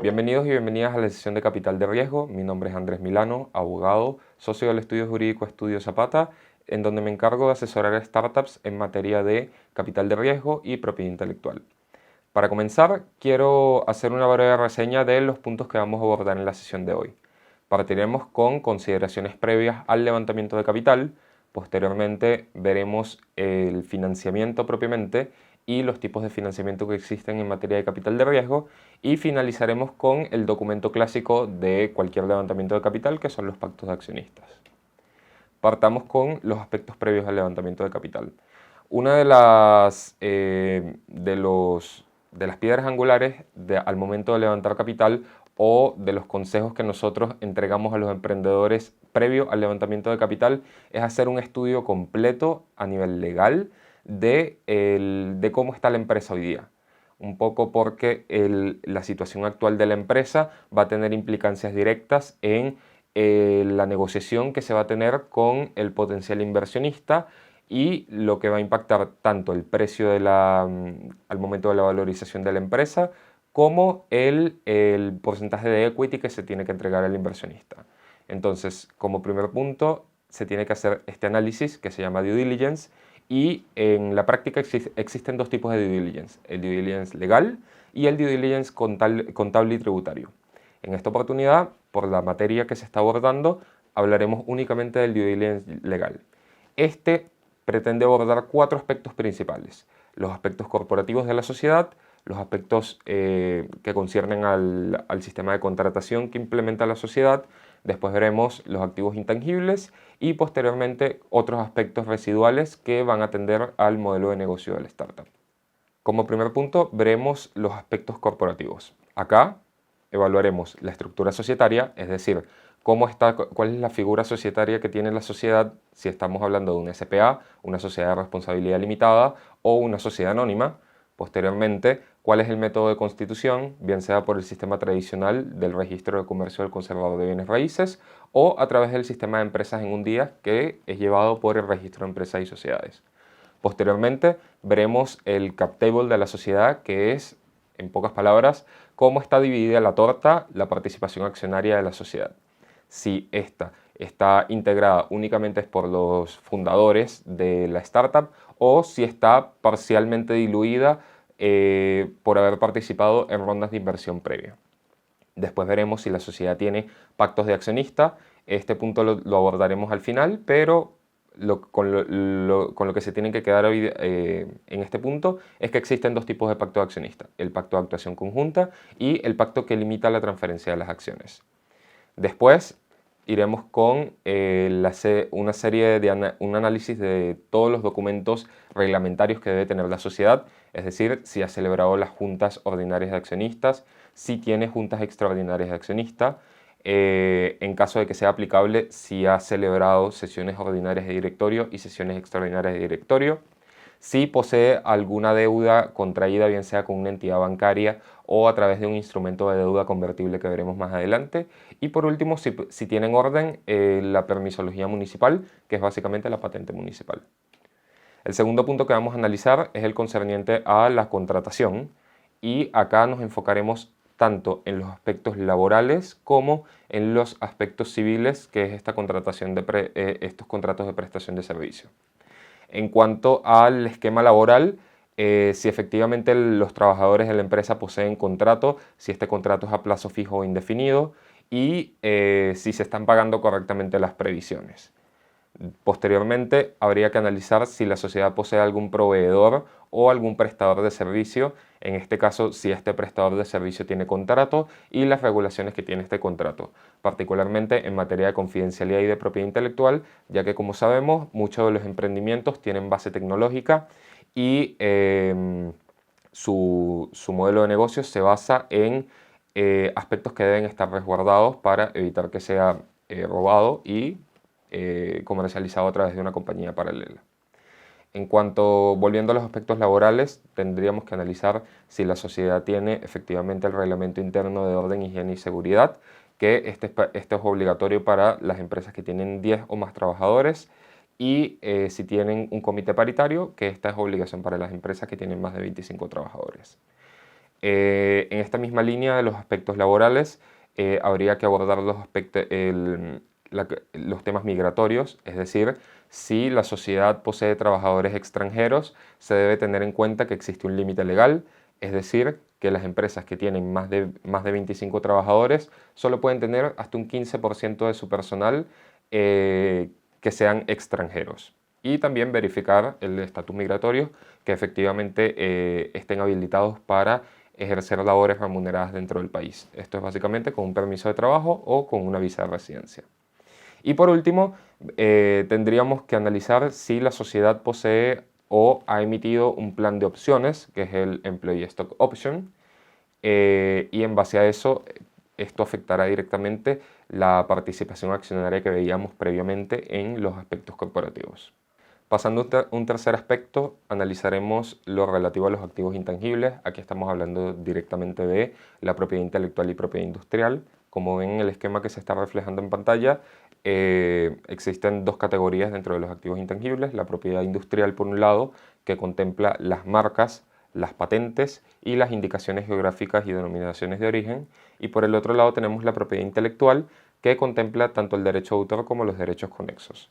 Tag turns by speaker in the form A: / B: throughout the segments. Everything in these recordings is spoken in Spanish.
A: Bienvenidos y bienvenidas a la sesión de Capital de Riesgo. Mi nombre es Andrés Milano, abogado, socio del estudio jurídico Estudio Zapata, en donde me encargo de asesorar a startups en materia de capital de riesgo y propiedad intelectual. Para comenzar, quiero hacer una breve reseña de los puntos que vamos a abordar en la sesión de hoy. Partiremos con consideraciones previas al levantamiento de capital. Posteriormente veremos el financiamiento propiamente y los tipos de financiamiento que existen en materia de capital de riesgo, y finalizaremos con el documento clásico de cualquier levantamiento de capital, que son los pactos de accionistas. Partamos con los aspectos previos al levantamiento de capital. Una de las piedras angulares al momento de levantar capital, o de los consejos que nosotros entregamos a los emprendedores previo al levantamiento de capital, es hacer un estudio completo a nivel legal de cómo está la empresa hoy día. Un poco porque la situación actual de la empresa va a tener implicancias directas en la negociación que se va a tener con el potencial inversionista, y lo que va a impactar tanto el precio al momento de la valorización de la empresa, como el porcentaje de equity que se tiene que entregar al inversionista. Entonces, como primer punto, se tiene que hacer este análisis que se llama due diligence, y en la práctica existen dos tipos de due diligence: el due diligence legal y el due diligence contable y tributario. En esta oportunidad, por la materia que se está abordando, hablaremos únicamente del due diligence legal. Este pretende abordar cuatro aspectos principales: los aspectos corporativos de la sociedad, los aspectos que conciernen al sistema de contratación que implementa la sociedad. Después veremos los activos intangibles y posteriormente otros aspectos residuales que van a atender al modelo de negocio de la startup. Como primer punto, veremos los aspectos corporativos. Acá evaluaremos la estructura societaria, es decir, cuál es la figura societaria que tiene la sociedad, si estamos hablando de una SPA, una sociedad de responsabilidad limitada, o una sociedad anónima. Posteriormente, cuál es el método de constitución, bien sea por el sistema tradicional del registro de comercio del conservador de bienes raíces, o a través del sistema de empresas en un día, que es llevado por el registro de empresas y sociedades. Posteriormente, veremos el cap table de la sociedad, que es, en pocas palabras, cómo está dividida la torta, la participación accionaria de la sociedad. Si esta está integrada únicamente por los fundadores de la startup, o si está parcialmente diluida por haber participado en rondas de inversión previa. Después veremos si la sociedad tiene pactos de accionista. Este punto lo abordaremos al final, pero con lo que se tienen que quedar hoy, en este punto, es que existen dos tipos de pacto de accionista: el pacto de actuación conjunta y el pacto que limita la transferencia de las acciones. Después iremos con un análisis de todos los documentos reglamentarios que debe tener la sociedad, es decir, si ha celebrado las juntas ordinarias de accionistas, si tiene juntas extraordinarias de accionistas, en caso de que sea aplicable, si ha celebrado sesiones ordinarias de directorio y sesiones extraordinarias de directorio, si posee alguna deuda contraída, bien sea con una entidad bancaria o a través de un instrumento de deuda convertible que veremos más adelante, y por último, si tiene en orden la permisología municipal, que es básicamente la patente municipal. El segundo punto que vamos a analizar es el concerniente a la contratación, y acá nos enfocaremos tanto en los aspectos laborales como en los aspectos civiles, que es esta contratación estos contratos de prestación de servicio. En cuanto al esquema laboral, si efectivamente los trabajadores de la empresa poseen contrato, si este contrato es a plazo fijo o indefinido, y si se están pagando correctamente las previsiones. Posteriormente, habría que analizar si la sociedad posee algún proveedor o algún prestador de servicio, en este caso si este prestador de servicio tiene contrato, y las regulaciones que tiene este contrato, particularmente en materia de confidencialidad y de propiedad intelectual, ya que, como sabemos, muchos de los emprendimientos tienen base tecnológica y su modelo de negocio se basa en aspectos que deben estar resguardados para evitar que sea robado y comercializado a través de una compañía paralela. Volviendo a los aspectos laborales, tendríamos que analizar si la sociedad tiene efectivamente el reglamento interno de orden, higiene y seguridad, que este es obligatorio para las empresas que tienen 10 o más trabajadores, y si tienen un comité paritario, que esta es obligación para las empresas que tienen más de 25 trabajadores. En esta misma línea de los aspectos laborales, habría que abordar los temas migratorios, es decir, si la sociedad posee trabajadores extranjeros, se debe tener en cuenta que existe un límite legal, es decir, que las empresas que tienen más de 25 trabajadores solo pueden tener hasta un 15% de su personal que sean extranjeros. Y también verificar el estatus migratorio, que efectivamente estén habilitados para ejercer labores remuneradas dentro del país. Esto es básicamente con un permiso de trabajo o con una visa de residencia. Y por último, tendríamos que analizar si la sociedad posee o ha emitido un plan de opciones, que es el Employee Stock Option, y en base a eso, esto afectará directamente la participación accionaria que veíamos previamente en los aspectos corporativos. Pasando a un tercer aspecto, analizaremos lo relativo a los activos intangibles. Aquí estamos hablando directamente de la propiedad intelectual y propiedad industrial. Como ven en el esquema que se está reflejando en pantalla, existen dos categorías dentro de los activos intangibles. La propiedad industrial, por un lado, que contempla las marcas, las patentes y las indicaciones geográficas y denominaciones de origen. Y por el otro lado tenemos la propiedad intelectual, que contempla tanto el derecho de autor como los derechos conexos.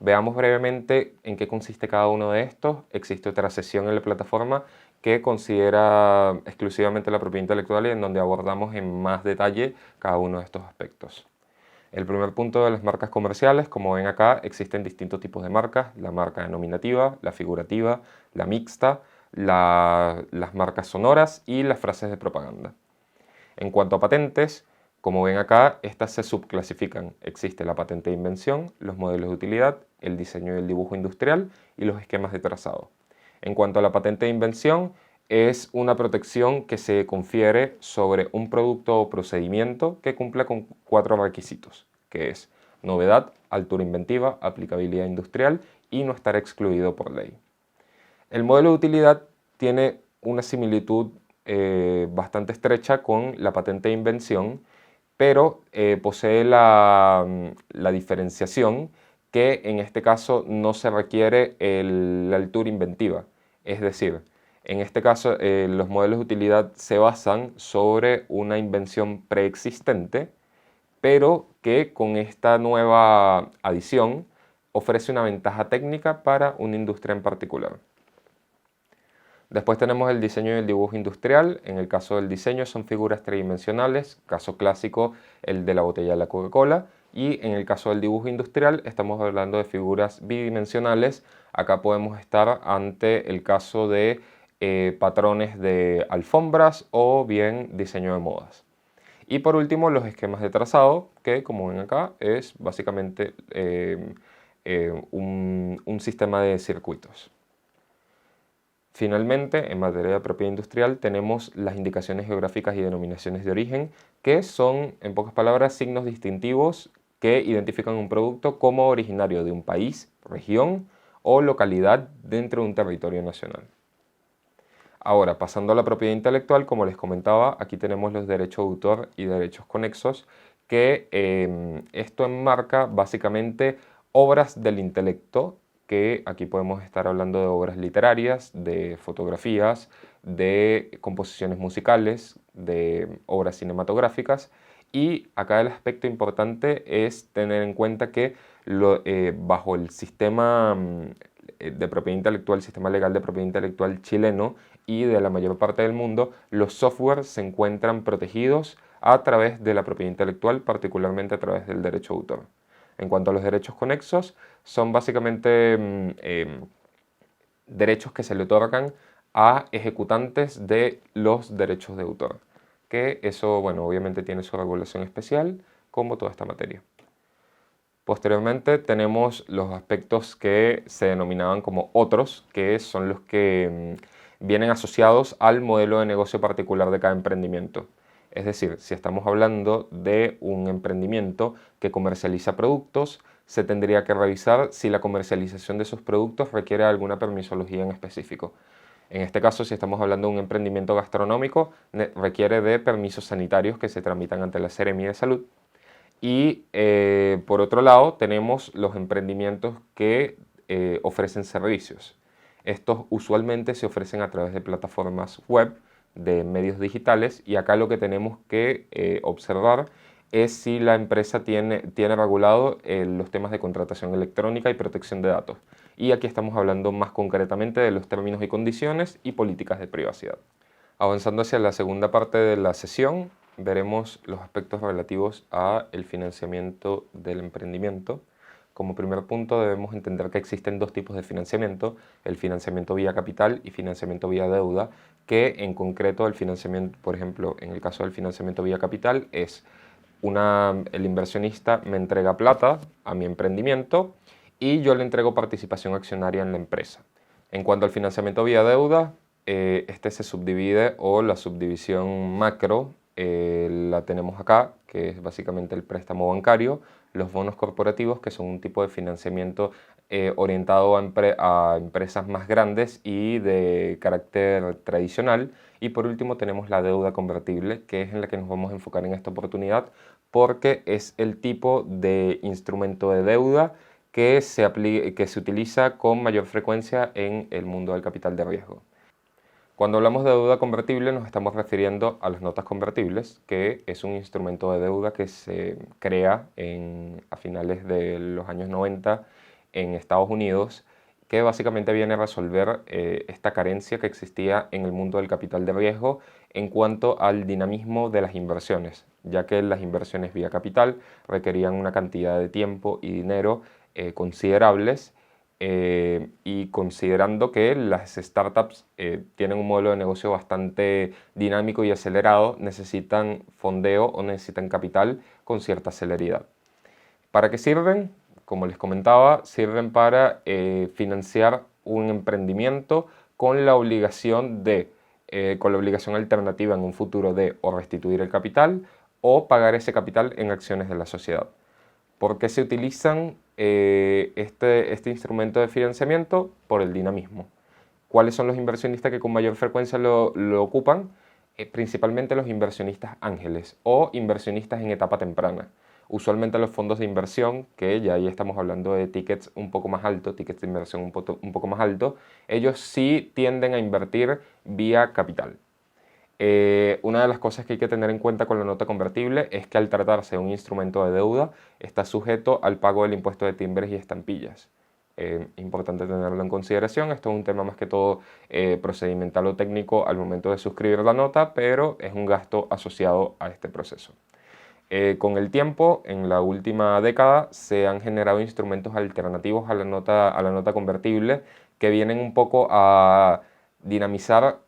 A: Veamos brevemente en qué consiste cada uno de estos. Existe otra sesión en la plataforma que considera exclusivamente la propiedad intelectual y en donde abordamos en más detalle cada uno de estos aspectos. El primer punto de las marcas comerciales, como ven acá, existen distintos tipos de marcas: la marca denominativa, la figurativa, la mixta, las marcas sonoras y las frases de propaganda. En cuanto a patentes, como ven acá, estas se subclasifican. Existe la patente de invención, los modelos de utilidad, el diseño y el dibujo industrial y los esquemas de trazado. En cuanto a la patente de invención, es una protección que se confiere sobre un producto o procedimiento que cumpla con 4 requisitos, que es novedad, altura inventiva, aplicabilidad industrial y no estar excluido por ley. El modelo de utilidad tiene una similitud bastante estrecha con la patente de invención, pero posee la diferenciación que en este caso no se requiere la altura inventiva. Es decir, en este caso los modelos de utilidad se basan sobre una invención preexistente, pero que con esta nueva adición ofrece una ventaja técnica para una industria en particular. Después tenemos el diseño y el dibujo industrial. En el caso del diseño son figuras tridimensionales, caso clásico el de la botella de la Coca-Cola, y en el caso del dibujo industrial estamos hablando de figuras bidimensionales. Acá podemos estar ante el caso de patrones de alfombras o bien diseño de modas. Y por último, los esquemas de trazado, que como ven acá es básicamente un sistema de circuitos. Finalmente, en materia de propiedad industrial tenemos las indicaciones geográficas y denominaciones de origen, que son, en pocas palabras, signos distintivos que identifican un producto como originario de un país, región o localidad dentro de un territorio nacional. Ahora, pasando a la propiedad intelectual, como les comentaba, aquí tenemos los derechos de autor y derechos conexos, que esto enmarca básicamente obras del intelecto, que aquí podemos estar hablando de obras literarias, de fotografías, de composiciones musicales, de obras cinematográficas. Y acá el aspecto importante es tener en cuenta que bajo el sistema de propiedad intelectual, el sistema legal de propiedad intelectual chileno y de la mayor parte del mundo, los softwares se encuentran protegidos a través de la propiedad intelectual, particularmente a través del derecho de autor. En cuanto a los derechos conexos, son básicamente derechos que se le otorgan a ejecutantes de los derechos de autor, que eso, bueno, obviamente tiene su regulación especial, como toda esta materia. Posteriormente tenemos los aspectos que se denominaban como otros, que son los que vienen asociados al modelo de negocio particular de cada emprendimiento. Es decir, si estamos hablando de un emprendimiento que comercializa productos, se tendría que revisar si la comercialización de esos productos requiere alguna permisología en específico. En este caso, si estamos hablando de un emprendimiento gastronómico, requiere de permisos sanitarios que se tramitan ante la Seremi de Salud. Y por otro lado, tenemos los emprendimientos que ofrecen servicios. Estos usualmente se ofrecen a través de plataformas web, de medios digitales, y acá lo que tenemos que observar es si la empresa tiene regulado los temas de contratación electrónica y protección de datos. Y aquí estamos hablando más concretamente de los términos y condiciones y políticas de privacidad. Avanzando hacia la segunda parte de la sesión, veremos los aspectos relativos al financiamiento del emprendimiento. Como primer punto debemos entender que existen dos tipos de financiamiento, el financiamiento vía capital y financiamiento vía deuda, que en concreto el financiamiento, por ejemplo, en el caso del financiamiento vía capital es el inversionista me entrega plata a mi emprendimiento y yo le entrego participación accionaria en la empresa. En cuanto al financiamiento vía deuda, este se subdivide, o la subdivisión macro la tenemos acá, que es básicamente el préstamo bancario, los bonos corporativos, que son un tipo de financiamiento orientado a empresas más grandes y de carácter tradicional. Y por último tenemos la deuda convertible, que es en la que nos vamos a enfocar en esta oportunidad, porque es el tipo de instrumento de deuda que se utiliza con mayor frecuencia en el mundo del capital de riesgo. Cuando hablamos de deuda convertible nos estamos refiriendo a las notas convertibles, que es un instrumento de deuda que se crea a finales de los años 90 en Estados Unidos, que básicamente viene a resolver esta carencia que existía en el mundo del capital de riesgo en cuanto al dinamismo de las inversiones, ya que las inversiones vía capital requerían una cantidad de tiempo y dinero considerables, y considerando que las startups tienen un modelo de negocio bastante dinámico y acelerado, necesitan fondeo o necesitan capital con cierta celeridad. ¿Para qué sirven? Como les comentaba, sirven para financiar un emprendimiento con la obligación alternativa en un futuro de o restituir el capital o pagar ese capital en acciones de la sociedad. ¿Por qué se utilizan este instrumento de financiamiento? Por el dinamismo. ¿Cuáles son los inversionistas que con mayor frecuencia lo ocupan? Principalmente los inversionistas ángeles o inversionistas en etapa temprana. Usualmente los fondos de inversión, que ya ahí estamos hablando de tickets un poco más altos, tickets de inversión un poco más altos, ellos sí tienden a invertir vía capital. Una de las cosas que hay que tener en cuenta con la nota convertible es que al tratarse de un instrumento de deuda está sujeto al pago del impuesto de timbres y estampillas. Importante tenerlo en consideración. Esto es un tema más que todo procedimental o técnico al momento de suscribir la nota, pero es un gasto asociado a este proceso. Con el tiempo, en la última década, se han generado instrumentos alternativos a la nota convertible que vienen un poco a dinamizar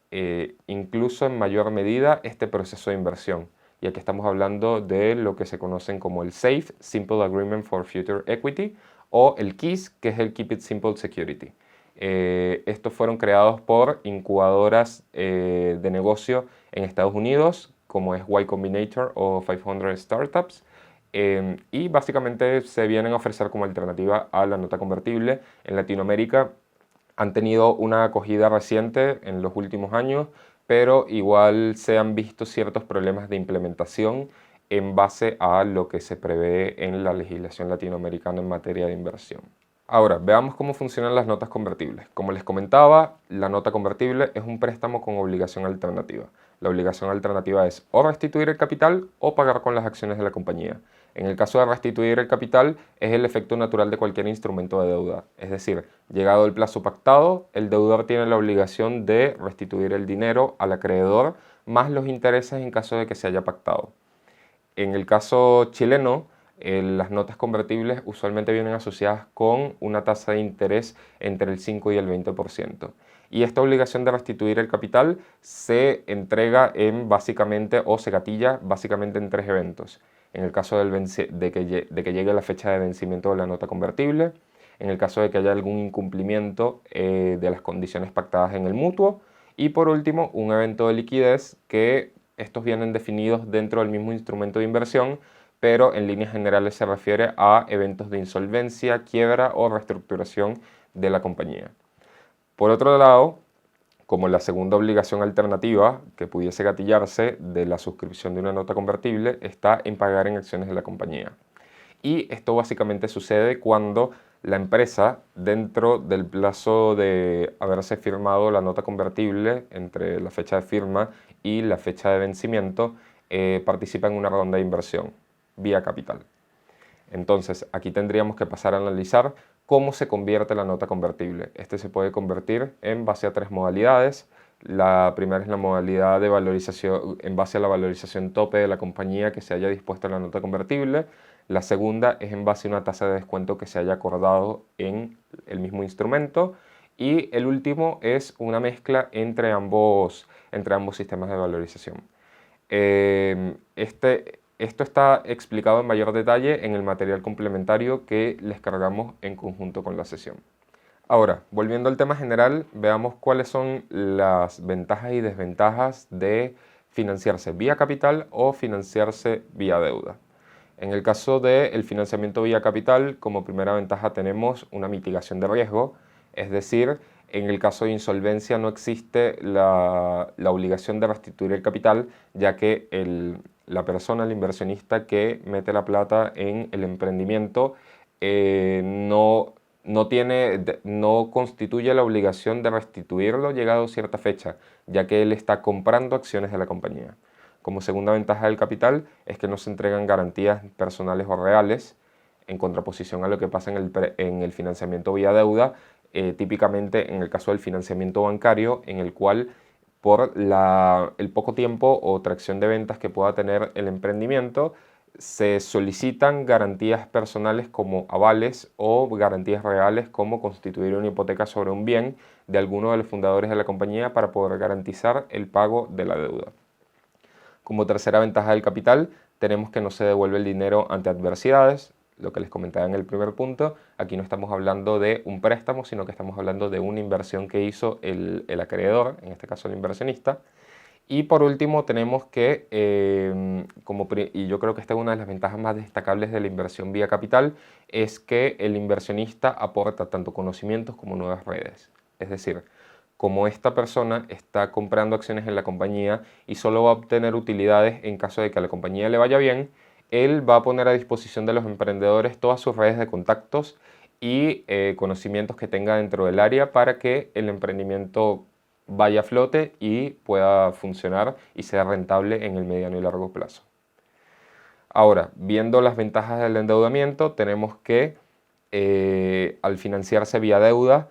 A: incluso en mayor medida este proceso de inversión. Y aquí estamos hablando de lo que se conocen como el SAFE, Simple Agreement for Future Equity, o el KISS, que es el Keep It Simple Security. Estos fueron creados por incubadoras de negocio en Estados Unidos, como es Y Combinator o 500 Startups, y básicamente se vienen a ofrecer como alternativa a la nota convertible. En Latinoamérica han tenido una acogida reciente en los últimos años, pero igual se han visto ciertos problemas de implementación en base a lo que se prevé en la legislación latinoamericana en materia de inversión. Ahora, veamos cómo funcionan las notas convertibles. Como les comentaba, la nota convertible es un préstamo con obligación alternativa. La obligación alternativa es o restituir el capital o pagar con las acciones de la compañía. En el caso de restituir el capital, es el efecto natural de cualquier instrumento de deuda. Es decir, llegado el plazo pactado, el deudor tiene la obligación de restituir el dinero al acreedor más los intereses en caso de que se haya pactado. En el caso chileno, las notas convertibles usualmente vienen asociadas con una tasa de interés entre el 5 y el 20%. Y esta obligación de restituir el capital se entrega básicamente, o se gatilla básicamente en 3 eventos. En el caso de que llegue la fecha de vencimiento de la nota convertible, en el caso de que haya algún incumplimiento de las condiciones pactadas en el mutuo, y por último, un evento de liquidez, que estos vienen definidos dentro del mismo instrumento de inversión, pero en líneas generales se refiere a eventos de insolvencia, quiebra o reestructuración de la compañía. Por otro lado, como la segunda obligación alternativa que pudiese gatillarse de la suscripción de una nota convertible está en pagar en acciones de la compañía. Y esto básicamente sucede cuando la empresa, dentro del plazo de haberse firmado la nota convertible entre la fecha de firma y la fecha de vencimiento, participa en una ronda de inversión vía capital. Entonces, aquí tendríamos que pasar a analizar cómo se convierte la nota convertible. Este se puede convertir en base a 3 modalidades. La primera es la modalidad de valorización en base a la valorización tope de la compañía que se haya dispuesto en la nota convertible. La segunda es en base a una tasa de descuento que se haya acordado en el mismo instrumento. Y el último es una mezcla entre ambos sistemas de valorización. Esto está explicado en mayor detalle en el material complementario que les cargamos en conjunto con la sesión. Ahora, volviendo al tema general, veamos cuáles son las ventajas y desventajas de financiarse vía capital o financiarse vía deuda. En el caso del financiamiento vía capital, como primera ventaja tenemos una mitigación de riesgo, es decir, en el caso de insolvencia no existe la obligación de restituir el capital, ya que la persona, el inversionista que mete la plata en el emprendimiento, no constituye la obligación de restituirlo llegado a cierta fecha, ya que él está comprando acciones de la compañía. Como segunda ventaja del capital es que no se entregan garantías personales o reales, en contraposición a lo que pasa en el financiamiento vía deuda, típicamente en el caso del financiamiento bancario, en el cual por el poco tiempo o tracción de ventas que pueda tener el emprendimiento, se solicitan garantías personales como avales o garantías reales como constituir una hipoteca sobre un bien de alguno de los fundadores de la compañía para poder garantizar el pago de la deuda. Como tercera ventaja del capital, tenemos que no se devuelve el dinero ante adversidades, lo que les comentaba en el primer punto. Aquí no estamos hablando de un préstamo, sino que estamos hablando de una inversión que hizo el acreedor, en este caso el inversionista. Y por último tenemos que, y yo creo que esta es una de las ventajas más destacables de la inversión vía capital, es que el inversionista aporta tanto conocimientos como nuevas redes. Es decir, como esta persona está comprando acciones en la compañía y solo va a obtener utilidades en caso de que a la compañía le vaya bien, él va a poner a disposición de los emprendedores todas sus redes de contactos y conocimientos que tenga dentro del área para que el emprendimiento vaya a flote y pueda funcionar y sea rentable en el mediano y largo plazo. Ahora, viendo las ventajas del endeudamiento, tenemos que al financiarse vía deuda,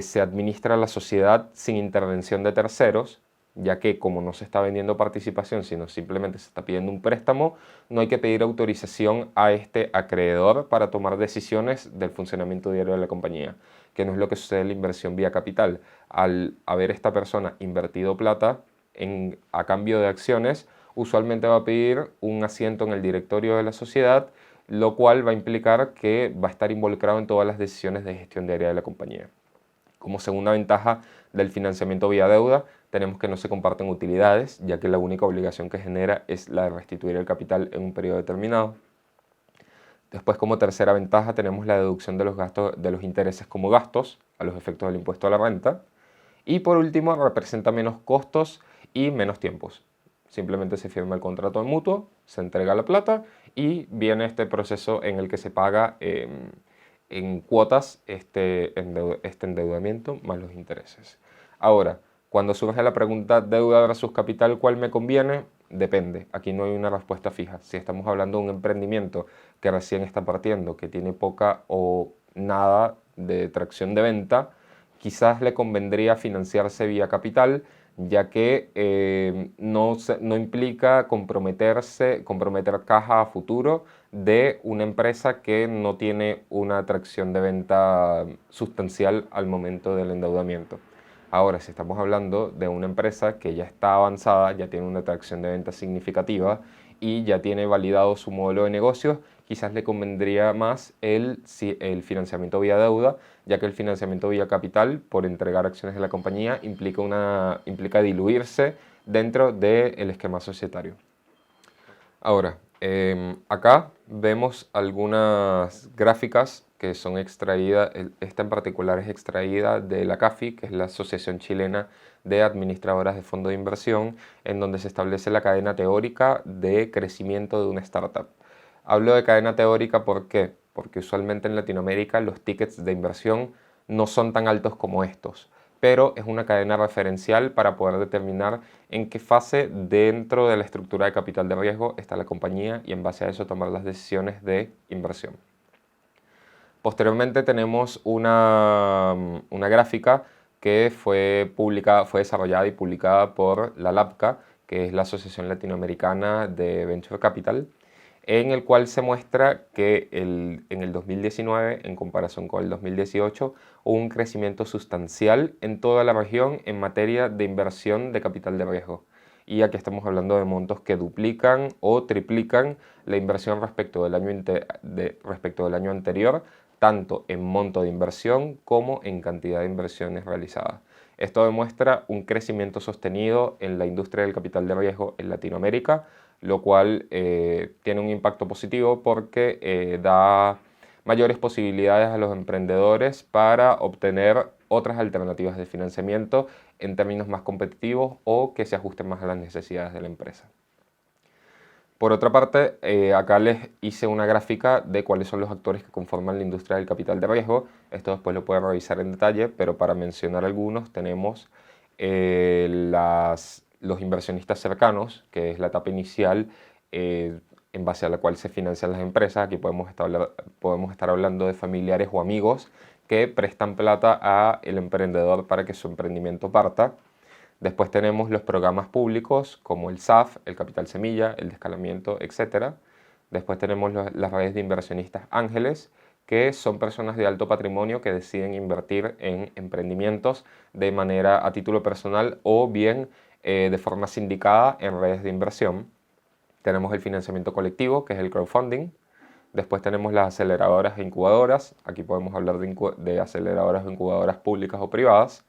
A: se administra la sociedad sin intervención de terceros, ya que como no se está vendiendo participación, sino simplemente se está pidiendo un préstamo, no hay que pedir autorización a este acreedor para tomar decisiones del funcionamiento diario de la compañía, que no es lo que sucede en la inversión vía capital. Al haber esta persona invertido plata a cambio de acciones, usualmente va a pedir un asiento en el directorio de la sociedad, lo cual va a implicar que va a estar involucrado en todas las decisiones de gestión diaria de la compañía. Como segunda ventaja del financiamiento vía deuda, tenemos que no se comparten utilidades, ya que la única obligación que genera es la de restituir el capital en un periodo determinado. Después, como tercera ventaja, tenemos la deducción de los gastos, de los intereses como gastos a los efectos del impuesto a la renta. Y por último, representa menos costos y menos tiempos. Simplemente se firma el contrato de mutuo, se entrega la plata y viene este proceso en el que se paga en cuotas este endeudamiento más los intereses. Ahora, cuando surge la pregunta deuda versus capital, ¿cuál me conviene? Depende, aquí no hay una respuesta fija. Si estamos hablando de un emprendimiento que recién está partiendo, que tiene poca o nada de tracción de venta, quizás le convendría financiarse vía capital, ya que no implica comprometer caja a futuro de una empresa que no tiene una atracción de venta sustancial al momento del endeudamiento. Ahora, si estamos hablando de una empresa que ya está avanzada, ya tiene una atracción de venta significativa y ya tiene validado su modelo de negocios, quizás le convendría más el financiamiento vía deuda, ya que el financiamiento vía capital, por entregar acciones de la compañía, implica diluirse dentro del esquema societario. Ahora, acá vemos algunas gráficas que son extraídas, esta en particular es extraída de la CAFI, que es la Asociación Chilena de Administradoras de Fondos de Inversión, en donde se establece la cadena teórica de crecimiento de una startup. Hablo de cadena teórica, ¿por qué? porque usualmente en Latinoamérica los tickets de inversión no son tan altos como estos, pero es una cadena referencial para poder determinar en qué fase dentro de la estructura de capital de riesgo está la compañía y en base a eso tomar las decisiones de inversión. Posteriormente tenemos una gráfica que fue desarrollada y publicada por la LAPCA, que es la Asociación Latinoamericana de Venture Capital, en el cual se muestra que en el 2019, en comparación con el 2018, hubo un crecimiento sustancial en toda la región en materia de inversión de capital de riesgo. Y aquí estamos hablando de montos que duplican o triplican la inversión respecto del año anterior, tanto en monto de inversión como en cantidad de inversiones realizadas. Esto demuestra un crecimiento sostenido en la industria del capital de riesgo en Latinoamérica, lo cual tiene un impacto positivo porque da mayores posibilidades a los emprendedores para obtener otras alternativas de financiamiento en términos más competitivos o que se ajusten más a las necesidades de la empresa. Por otra parte, acá les hice una gráfica de cuáles son los actores que conforman la industria del capital de riesgo. Esto después lo pueden revisar en detalle, pero para mencionar algunos tenemos los inversionistas cercanos, que es la etapa inicial en base a la cual se financian las empresas. Aquí podemos estar hablando de familiares o amigos que prestan plata al emprendedor para que su emprendimiento parta. Después tenemos los programas públicos como el SAF, el Capital Semilla, el de escalamiento, etc. Después tenemos las redes de inversionistas ángeles, que son personas de alto patrimonio que deciden invertir en emprendimientos de manera a título personal o bien de forma sindicada en redes de inversión. Tenemos el financiamiento colectivo, que es el crowdfunding. Después tenemos las aceleradoras e incubadoras. Aquí podemos hablar de aceleradoras o incubadoras públicas o privadas.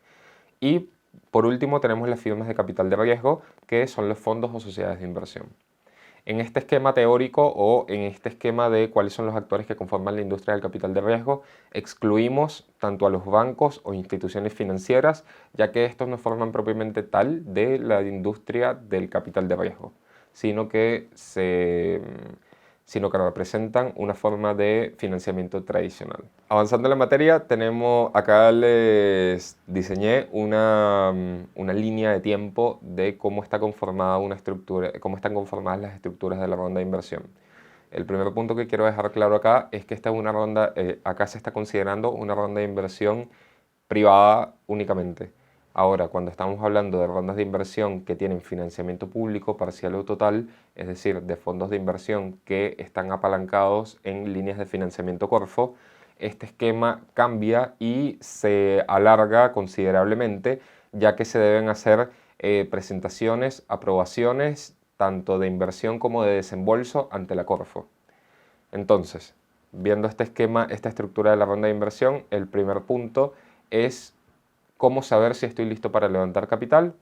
A: Y por último tenemos las firmas de capital de riesgo, que son los fondos o sociedades de inversión. En este esquema teórico o en este esquema de cuáles son los actores que conforman la industria del capital de riesgo, excluimos tanto a los bancos o instituciones financieras, ya que estos no forman propiamente tal de la industria del capital de riesgo, sino que representan una forma de financiamiento tradicional. Avanzando en la materia, acá les diseñé una línea de tiempo de cómo está conformada cómo están conformadas las estructuras de la ronda de inversión. El primer punto que quiero dejar claro acá es que esta es una ronda, acá se está considerando una ronda de inversión privada únicamente. Ahora, cuando estamos hablando de rondas de inversión que tienen financiamiento público parcial o total, es decir, de fondos de inversión que están apalancados en líneas de financiamiento Corfo, este esquema cambia y se alarga considerablemente, ya que se deben hacer presentaciones, aprobaciones, tanto de inversión como de desembolso ante la Corfo. Entonces, viendo este esquema, esta estructura de la ronda de inversión, el primer punto es ¿cómo saber si estoy listo para levantar capital?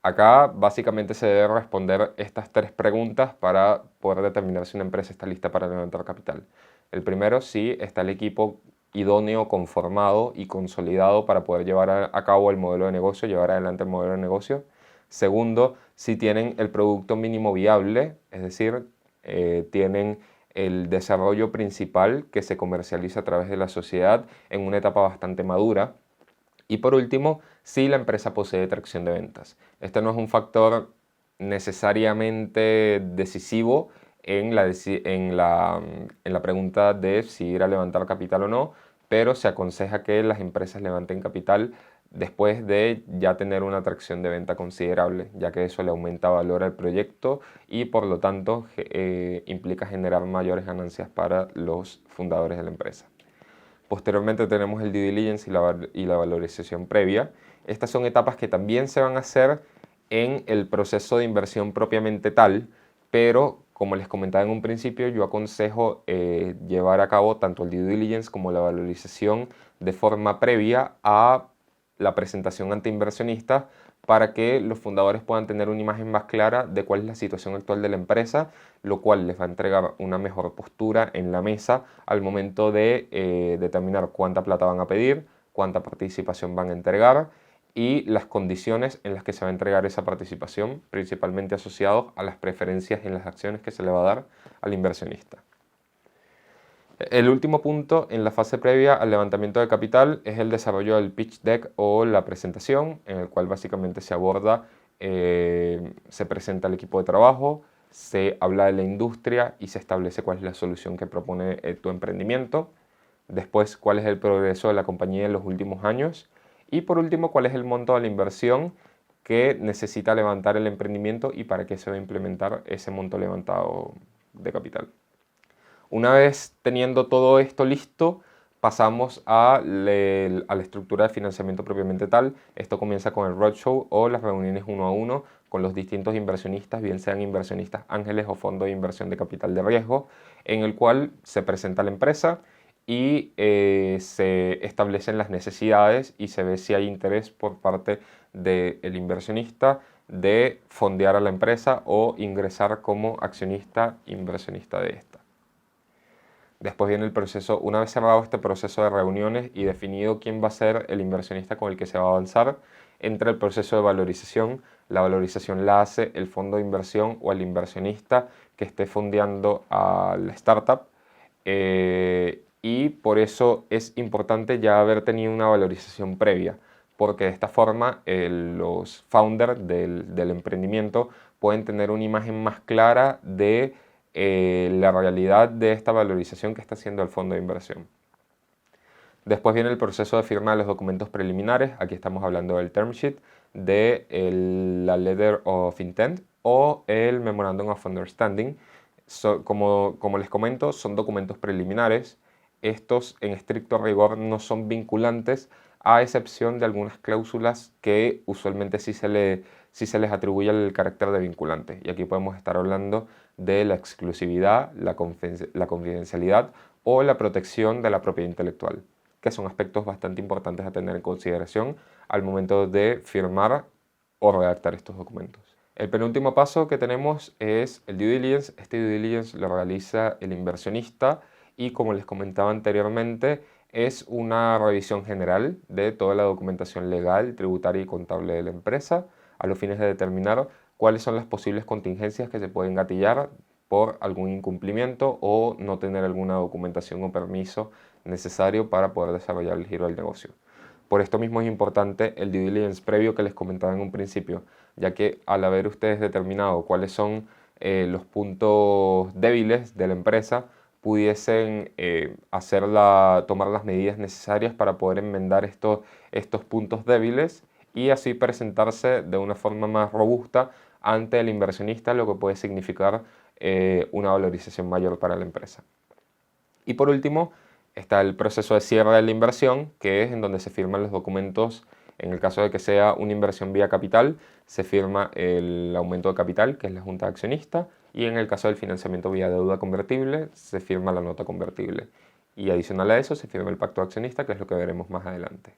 A: Acá básicamente se debe responder estas tres preguntas para poder determinar si una empresa está lista para levantar capital. El primero, si está el equipo idóneo, conformado y consolidado para poder llevar a cabo el modelo de negocio, llevar adelante el modelo de negocio. Segundo, si tienen el producto mínimo viable, es decir, tienen el desarrollo principal que se comercializa a través de la sociedad en una etapa bastante madura. Y por último, si la empresa posee tracción de ventas. Este no es un factor necesariamente decisivo en la pregunta de si ir a levantar capital o no, pero se aconseja que las empresas levanten capital después de ya tener una tracción de venta considerable, ya que eso le aumenta valor al proyecto y por lo tanto implica generar mayores ganancias para los fundadores de la empresa. Posteriormente tenemos el due diligence y la valorización previa. Estas son etapas que también se van a hacer en el proceso de inversión propiamente tal, pero como les comentaba en un principio, yo aconsejo llevar a cabo tanto el due diligence como la valorización de forma previa a la presentación ante inversionistas para que los fundadores puedan tener una imagen más clara de cuál es la situación actual de la empresa, lo cual les va a entregar una mejor postura en la mesa al momento de determinar cuánta plata van a pedir, cuánta participación van a entregar y las condiciones en las que se va a entregar esa participación, principalmente asociados a las preferencias en las acciones que se le va a dar al inversionista. El último punto en la fase previa al levantamiento de capital es el desarrollo del pitch deck o la presentación, en el cual básicamente se aborda, se presenta el equipo de trabajo, se habla de la industria y se establece cuál es la solución que propone tu emprendimiento. Después, cuál es el progreso de la compañía en los últimos años. Y por último, cuál es el monto de la inversión que necesita levantar el emprendimiento y para qué se va a implementar ese monto levantado de capital. Una vez teniendo todo esto listo, pasamos a la estructura de financiamiento propiamente tal. Esto comienza con el roadshow o las reuniones uno a uno con los distintos inversionistas, bien sean inversionistas ángeles o fondos de inversión de capital de riesgo, en el cual se presenta la empresa y se establecen las necesidades y se ve si hay interés por parte del inversionista de fondear a la empresa o ingresar como accionista inversionista de esta. Después viene el proceso, una vez cerrado este proceso de reuniones y definido quién va a ser el inversionista con el que se va a avanzar, entra el proceso de valorización. La valorización la hace el fondo de inversión o el inversionista que esté fondeando a la startup. Y por eso es importante ya haber tenido una valorización previa, porque de esta forma los founders del emprendimiento pueden tener una imagen más clara de la realidad de esta valorización que está haciendo el fondo de inversión. Después viene el proceso de firma de los documentos preliminares. Aquí estamos hablando del term sheet, de la letter of intent o el memorandum of understanding. Como les comento, son documentos preliminares. Estos en estricto rigor no son vinculantes, a excepción de algunas cláusulas que usualmente sí se les atribuye el carácter de vinculante. Y aquí podemos estar hablando de la exclusividad, la confidencialidad o la protección de la propiedad intelectual, que son aspectos bastante importantes a tener en consideración al momento de firmar o redactar estos documentos. El penúltimo paso que tenemos es el due diligence. Este due diligence lo realiza el inversionista y, como les comentaba anteriormente, es una revisión general de toda la documentación legal, tributaria y contable de la empresa a los fines de determinar cuáles son las posibles contingencias que se pueden gatillar por algún incumplimiento o no tener alguna documentación o permiso necesario para poder desarrollar el giro del negocio. Por esto mismo es importante el due diligence previo que les comentaba en un principio, ya que al haber ustedes determinado cuáles son los puntos débiles de la empresa, pudiesen tomar las medidas necesarias para poder enmendar estos puntos débiles y así presentarse de una forma más robusta ante el inversionista, lo que puede significar una valorización mayor para la empresa. Y por último, está el proceso de cierre de la inversión, que es en donde se firman los documentos. En el caso de que sea una inversión vía capital, se firma el aumento de capital, que es la junta de accionistas, y en el caso del financiamiento vía deuda convertible, se firma la nota convertible. Y adicional a eso, se firma el pacto de accionista, que es lo que veremos más adelante.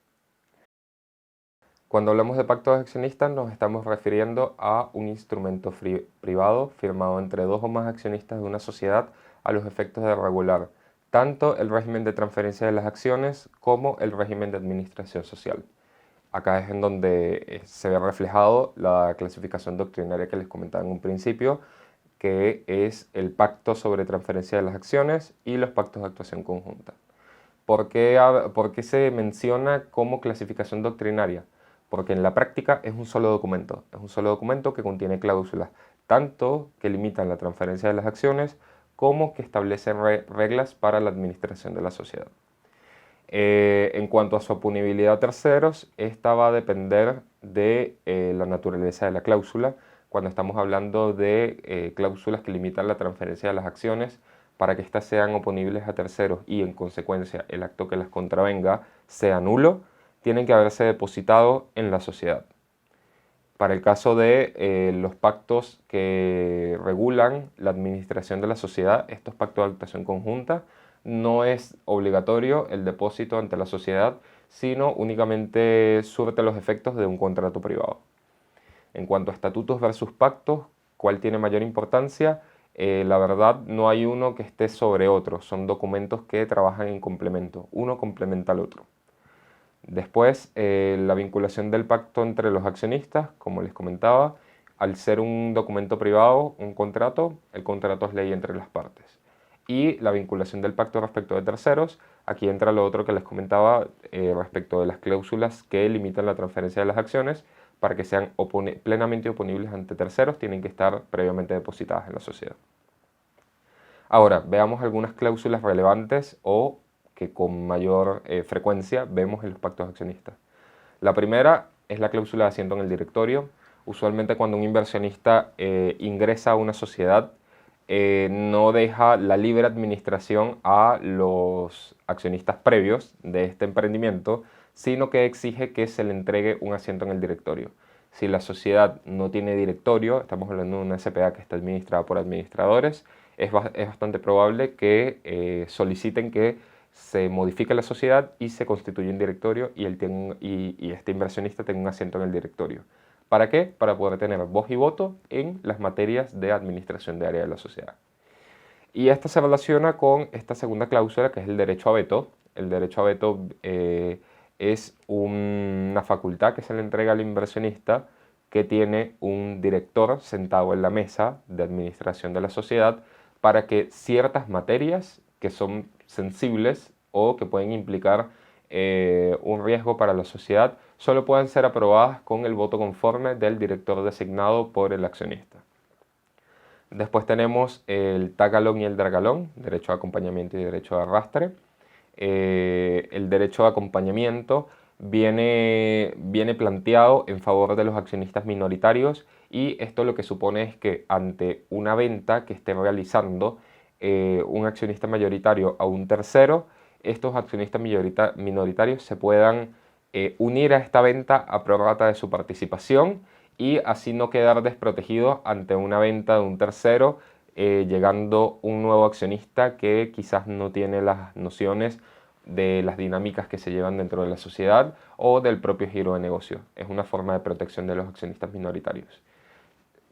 A: Cuando hablamos de pacto de accionistas, nos estamos refiriendo a un instrumento privado firmado entre dos o más accionistas de una sociedad a los efectos de regular tanto el régimen de transferencia de las acciones como el régimen de administración social. Acá es en donde se ve reflejado la clasificación doctrinaria que les comentaba en un principio, que es el pacto sobre transferencia de las acciones y los pactos de actuación conjunta. ¿Por qué se menciona como clasificación doctrinaria? Porque en la práctica es un solo documento que contiene cláusulas tanto que limitan la transferencia de las acciones como que establecen reglas para la administración de la sociedad. En cuanto a su oponibilidad a terceros, esta va a depender de la naturaleza de la cláusula. Cuando estamos hablando de cláusulas que limitan la transferencia de las acciones, para que éstas sean oponibles a terceros y en consecuencia el acto que las contravenga sea nulo, tienen que haberse depositado en la sociedad. Para el caso de los pactos que regulan la administración de la sociedad, estos pactos de actuación conjunta, no es obligatorio el depósito ante la sociedad, sino únicamente surte los efectos de un contrato privado. En cuanto a estatutos versus pactos, ¿cuál tiene mayor importancia? La verdad, no hay uno que esté sobre otro, son documentos que trabajan en complemento, uno complementa al otro. Después, la vinculación del pacto entre los accionistas, como les comentaba, al ser un documento privado, un contrato, el contrato es ley entre las partes. y la vinculación del pacto respecto de terceros. Aquí entra lo otro que les comentaba respecto de las cláusulas que limitan la transferencia de las acciones. Para que sean plenamente oponibles ante terceros, tienen que estar previamente depositadas en la sociedad. Ahora, veamos algunas cláusulas relevantes o que con mayor frecuencia vemos en los pactos accionistas. La primera es la cláusula de asiento en el directorio. Usualmente cuando un inversionista ingresa a una sociedad, no deja la libre administración a los accionistas previos de este emprendimiento, sino que exige que se le entregue un asiento en el directorio. Si la sociedad no tiene directorio, estamos hablando de una SPA que está administrada por administradores, es bastante probable que soliciten que se modifique la sociedad y se constituye un directorio y este inversionista tenga un asiento en el directorio. ¿Para qué? Para poder tener voz y voto en las materias de administración de área de la sociedad. Y esta se relaciona con esta segunda cláusula, que es el derecho a veto. El derecho a veto es una facultad que se le entrega al inversionista, que tiene un director sentado en la mesa de administración de la sociedad para que ciertas materias que son sensibles o que pueden implicar un riesgo para la sociedad solo pueden ser aprobadas con el voto conforme del director designado por el accionista. Después tenemos el tagalón y el dragalón, derecho de acompañamiento y derecho de arrastre. El derecho de acompañamiento viene planteado en favor de los accionistas minoritarios y esto lo que supone es que ante una venta que esté realizando un accionista mayoritario a un tercero, estos accionistas minoritarios se puedan unir a esta venta a prorrata de su participación y así no quedar desprotegidos ante una venta de un tercero, llegando un nuevo accionista que quizás no tiene las nociones de las dinámicas que se llevan dentro de la sociedad o del propio giro de negocio. Es una forma de protección de los accionistas minoritarios.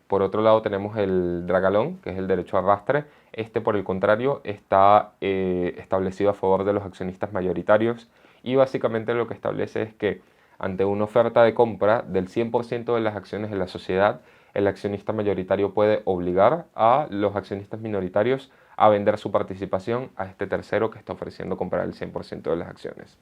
A: Por otro lado tenemos el dragalón, que es el derecho a arrastre. Este, por el contrario, está establecido a favor de los accionistas mayoritarios y básicamente lo que establece es que ante una oferta de compra del 100% de las acciones de la sociedad, el accionista mayoritario puede obligar a los accionistas minoritarios a vender su participación a este tercero que está ofreciendo comprar el 100% de las acciones.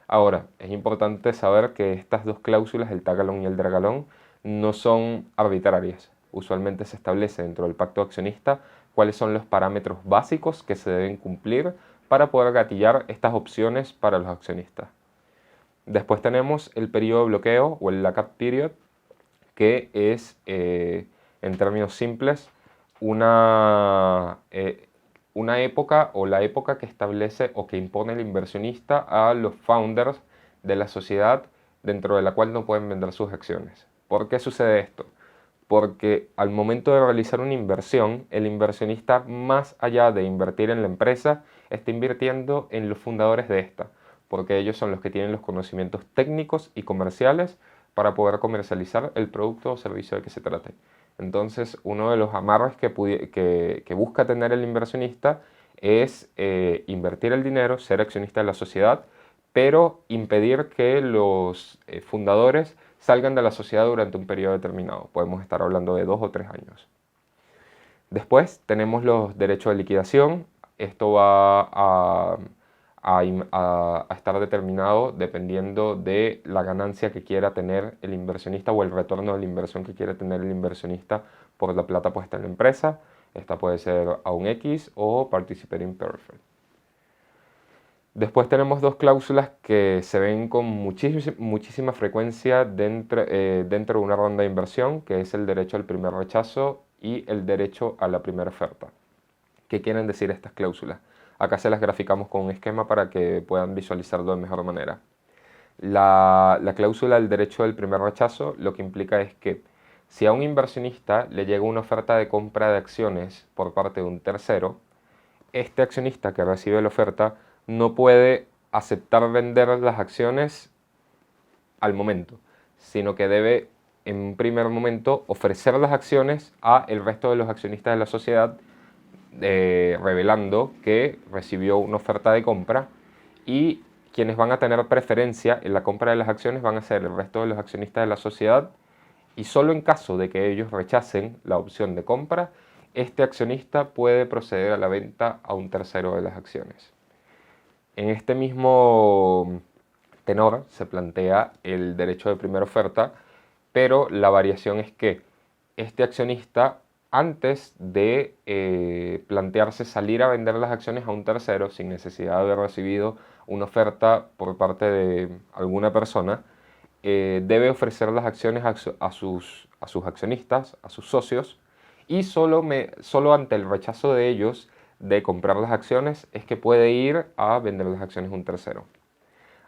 A: Ahora, es importante saber que estas dos cláusulas, el tagalón y el dragalón, no son arbitrarias. Usualmente se establece dentro del pacto accionista cuáles son los parámetros básicos que se deben cumplir para poder gatillar estas opciones para los accionistas. Después tenemos el periodo de bloqueo o el lockup period, que es, en términos simples, una época o la época que establece o que impone el inversionista a los founders de la sociedad dentro de la cual no pueden vender sus acciones. ¿Por qué sucede esto? Porque al momento de realizar una inversión, el inversionista, más allá de invertir en la empresa, está invirtiendo en los fundadores de esta, porque ellos son los que tienen los conocimientos técnicos y comerciales para poder comercializar el producto o servicio de que se trate. Entonces, uno de los amarres que busca tener el inversionista es invertir el dinero, ser accionista de la sociedad, pero impedir que los fundadores salgan de la sociedad durante un periodo determinado. Podemos estar hablando de 2 o 3 años. Después tenemos los derechos de liquidación. Esto va a estar determinado dependiendo de la ganancia que quiera tener el inversionista o el retorno de la inversión que quiera tener el inversionista por la plata puesta en la empresa. Esta puede ser a un X o Participating Preferred. Después tenemos dos cláusulas que se ven con muchísima frecuencia dentro de una ronda de inversión, que es el derecho al primer rechazo y el derecho a la primera oferta. ¿Qué quieren decir estas cláusulas? Acá se las graficamos con un esquema para que puedan visualizarlo de mejor manera. La cláusula del derecho del primer rechazo lo que implica es que si a un inversionista le llega una oferta de compra de acciones por parte de un tercero, este accionista que recibe la oferta no puede aceptar vender las acciones al momento, sino que debe en un primer momento ofrecer las acciones a el resto de los accionistas de la sociedad, revelando que recibió una oferta de compra, y quienes van a tener preferencia en la compra de las acciones van a ser el resto de los accionistas de la sociedad, y solo en caso de que ellos rechacen la opción de compra este accionista puede proceder a la venta a un tercero de las acciones. En este mismo tenor se plantea el derecho de primera oferta, pero la variación es que este accionista, antes de plantearse salir a vender las acciones a un tercero sin necesidad de haber recibido una oferta por parte de alguna persona, debe ofrecer las acciones a sus accionistas, a sus socios, y solo ante el rechazo de ellos de comprar las acciones es que puede ir a vender las acciones a un tercero.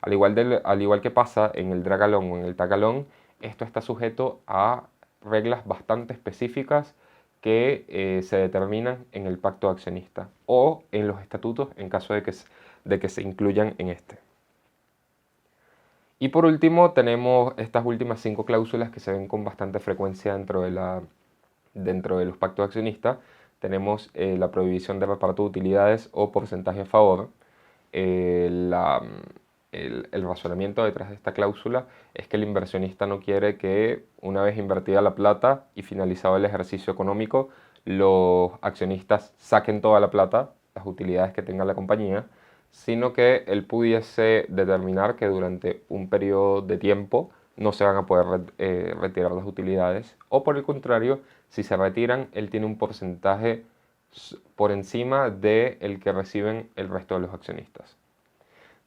A: Al igual que pasa en el drag-along o en el tag-along, esto está sujeto a reglas bastante específicas que se determinan en el pacto accionista o en los estatutos en caso de que se incluyan en este. Y por último tenemos estas últimas 5 cláusulas que se ven con bastante frecuencia dentro de los pactos accionistas. Tenemos la prohibición de reparto de utilidades o porcentaje a favor. El razonamiento detrás de esta cláusula es que el inversionista no quiere que, una vez invertida la plata y finalizado el ejercicio económico, los accionistas saquen toda la plata, las utilidades que tenga la compañía, sino que él pudiese determinar que durante un periodo de tiempo no se van a poder retirar las utilidades, o por el contrario, si se retiran, él tiene un porcentaje por encima del que reciben el resto de los accionistas.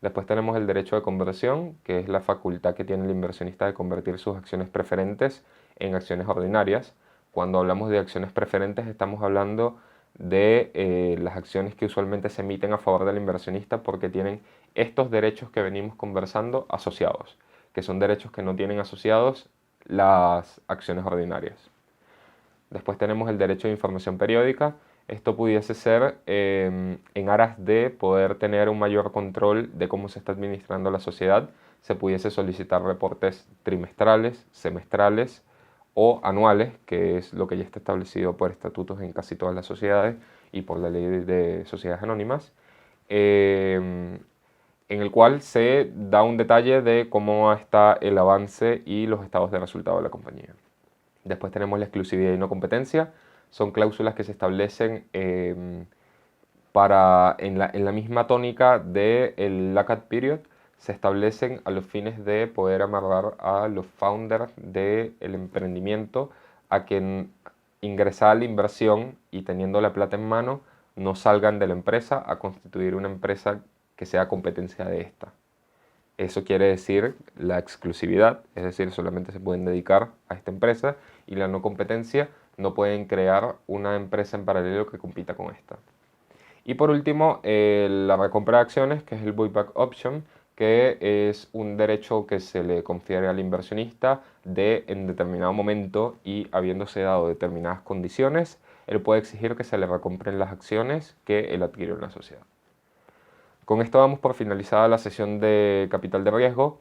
A: Después tenemos el derecho de conversión, que es la facultad que tiene el inversionista de convertir sus acciones preferentes en acciones ordinarias. Cuando hablamos de acciones preferentes estamos hablando de las acciones que usualmente se emiten a favor del inversionista porque tienen estos derechos que venimos conversando asociados, que son derechos que no tienen asociados las acciones ordinarias. Después tenemos el derecho de información periódica. Esto pudiese ser en aras de poder tener un mayor control de cómo se está administrando la sociedad. Se pudiese solicitar reportes trimestrales, semestrales o anuales, que es lo que ya está establecido por estatutos en casi todas las sociedades y por la ley de sociedades anónimas, en el cual se da un detalle de cómo está el avance y los estados de resultado de la compañía. Después tenemos la exclusividad y no competencia. Son cláusulas que se establecen en la misma tónica del lockout period. Se establecen a los fines de poder amarrar a los founders del emprendimiento a que ingresada la inversión y teniendo la plata en mano no salgan de la empresa a constituir una empresa que sea competencia de esta. Eso quiere decir la exclusividad, es decir, solamente se pueden dedicar a esta empresa, y la no competencia, no pueden crear una empresa en paralelo que compita con esta. Y por último, la recompra de acciones, que es el buyback option, que es un derecho que se le confiere al inversionista de, en determinado momento y habiéndose dado determinadas condiciones, él puede exigir que se le recompren las acciones que él adquirió en la sociedad. Con esto damos por finalizada la sesión de capital de riesgo.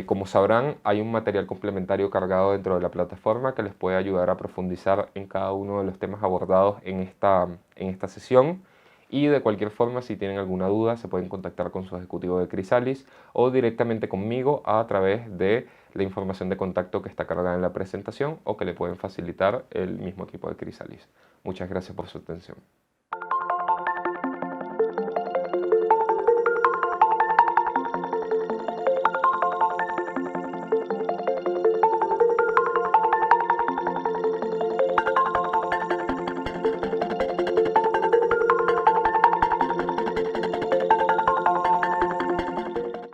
A: Como sabrán, hay un material complementario cargado dentro de la plataforma que les puede ayudar a profundizar en cada uno de los temas abordados en esta sesión. Y de cualquier forma, si tienen alguna duda, se pueden contactar con su ejecutivo de Chrysalis o directamente conmigo a través de la información de contacto que está cargada en la presentación o que le pueden facilitar el mismo equipo de Chrysalis. Muchas gracias por su atención.